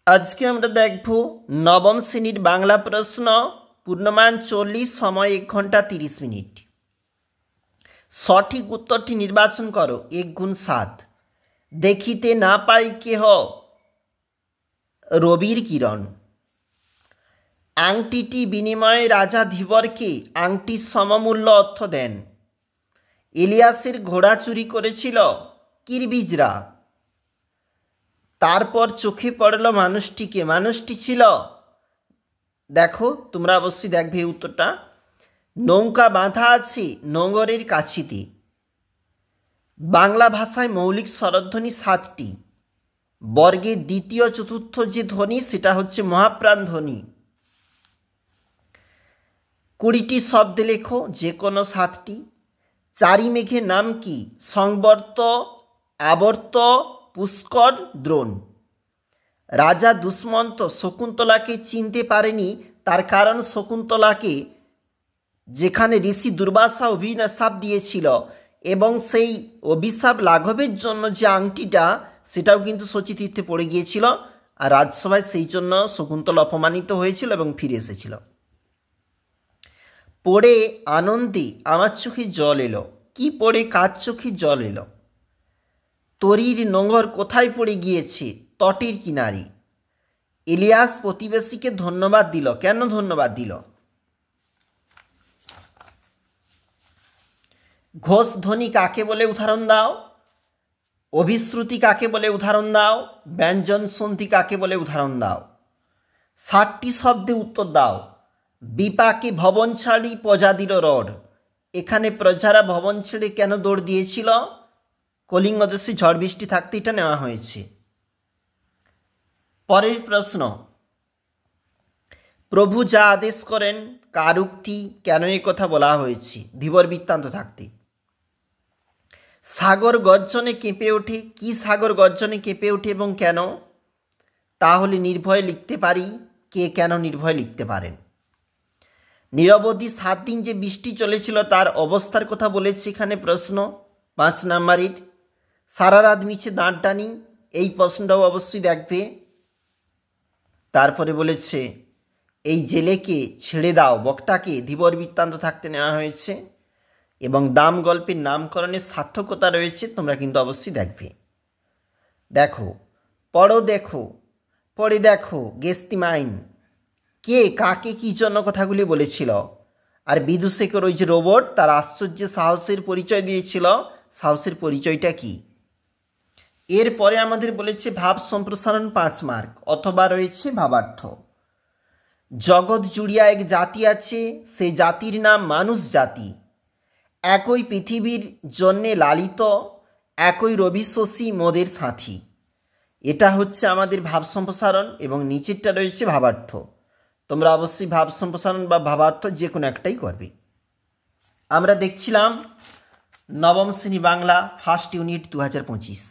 আজকে আমরা দেখব নবম শ্রেণীর বাংলা প্রশ্ন। পূর্ণমান 40, সময় 1 ঘন্টা 30 মিনিট। সঠিক উত্তরটি নির্বাচন করো। 1 গুণ 7। দেখিতে না পাই কেহ রবির কিরণ। আংটিটি বিনিময়ে রাজা ধীবরকে আংটির সমমূল্য অর্থ দেন। ইলিয়াসের ঘোড়া চুরি করেছিল কিরবিজরা। তারপর চোখে পড়ল মানুষটিকে। মানুষটি ছিল, দেখো তোমরা অবশ্যই দেখবে এই উত্তরটা। নৌকা বাঁধা আছে নোঙরের কাছিতে। বাংলা ভাষায় মৌলিক স্বরধ্বনি 7টি। বর্গের দ্বিতীয় চতুর্থ যে ধ্বনি সেটা হচ্ছে মহাপ্রাণ ধ্বনি। 20টি শব্দ লেখো, যে কোনো 7টি। চারি মেঘের নাম কি? সংবর্ত, আবর্ত, পুষ্কর, দ্রোণ। রাজা দুষ্মন্ত শকুন্তলাকে চিনতে পারেনি, তার কারণ শকুন্তলাকে যেখানে ঋষি দুর্বাসা অভিশাপ দিয়েছিল এবং সেই অভিশাপ লাঘবের জন্য যে আংটিটা সেটাও কিন্তু শচীতীর্থে পড়ে গিয়েছিল, আর রাজসভায় সেই জন্য শকুন্তলা অপমানিত হয়েছিল এবং ফিরে এসেছিল। পড়ে আনন্দে আমার চোখে জল এলো। কি পড়ে কার চোখে জল এলো? তরীর নোঙর কোথায় পড়ে গিয়েছে? তটের কিনারে। ইলিয়াস প্রতিবেশীকে ধন্যবাদ দিল। কেন ধন্যবাদ দিল? ঘোষ ধ্বনি কাকে বলে উদাহরণ দাও? অভিশ্রুতি কাকে বলে উদাহরণ দাও? ব্যঞ্জন সন্ধি কাকে বলে উদাহরণ দাও? 7টি শব্দে উত্তর দাও। বিপাকে ভবন ছাড়ি প্রজা দিল রড। এখানে প্রজারা ভবন ছেড়ে কেন দৌড় দিয়েছিল? কলিঙ্গ দেশে ঝড় বৃষ্টি থাকতে এটা নেওয়া হয়েছে। পরের প্রশ্ন, প্রভু যা আদেশ করেন কার উক্তি, কেন এ কথা বলা হয়েছে? ধীবর বৃত্তান্ত থাকতে। সাগর গর্জনে কেঁপে ওঠে। কি সাগর গর্জনে কেঁপে ওঠে এবং কেন? তাহলে নির্ভয়ে লিখতে পারি। কে কেন নির্ভয়ে লিখতে পারেন? নিরবধি 7 দিন যে বৃষ্টি চলেছিল তার অবস্থার কথা বলেছে এখানে প্রশ্ন 5 নাম্বারের। সারা রাত মিছে দাঁড় টানি, এই প্রশ্নটাও অবশ্যই দেখবে। তারপরে বলেছে এই জেলেকে ছেড়ে দাও, বক্তাকে ধীবর বৃত্তান্ত থাকতে নেওয়া হয়েছে এবং দাম গল্পের নামকরণের সার্থকতা রয়েছে, তোমরা কিন্তু অবশ্যই দেখবে। দেখো, পড়ো দেখো, পড়ে দেখো, গেস্তিমাইন। কে কাকে কি জন্য কথাগুলি বলেছিল? আর বিদূষকের ওই যে রোবট তার আশ্চর্য সাহসের পরিচয় দিয়েছিল, সাহসের পরিচয়টা কি? এরপরে আমাদের বলেছে ভাব সম্প্রসারণ 5 মার্ক, অথবা রয়েছে ভাবার্থ। জগৎ জুড়িয়া এক জাতি আছে, সে জাতির নাম মানুষ জাতি। একই পৃথিবীর জন্যে লালিত, একই রবি শশী মোদের সাথী। এটা হচ্ছে আমাদের ভাব সম্প্রসারণ এবং নিচেরটা রয়েছে ভাবার্থ। তোমরা অবশ্যই ভাব সম্প্রসারণ বা ভাবার্থ যে কোনো একটাই করবে। আমরা দেখছিলাম নবম শ্রেণী বাংলা ফার্স্ট ইউনিট 2025।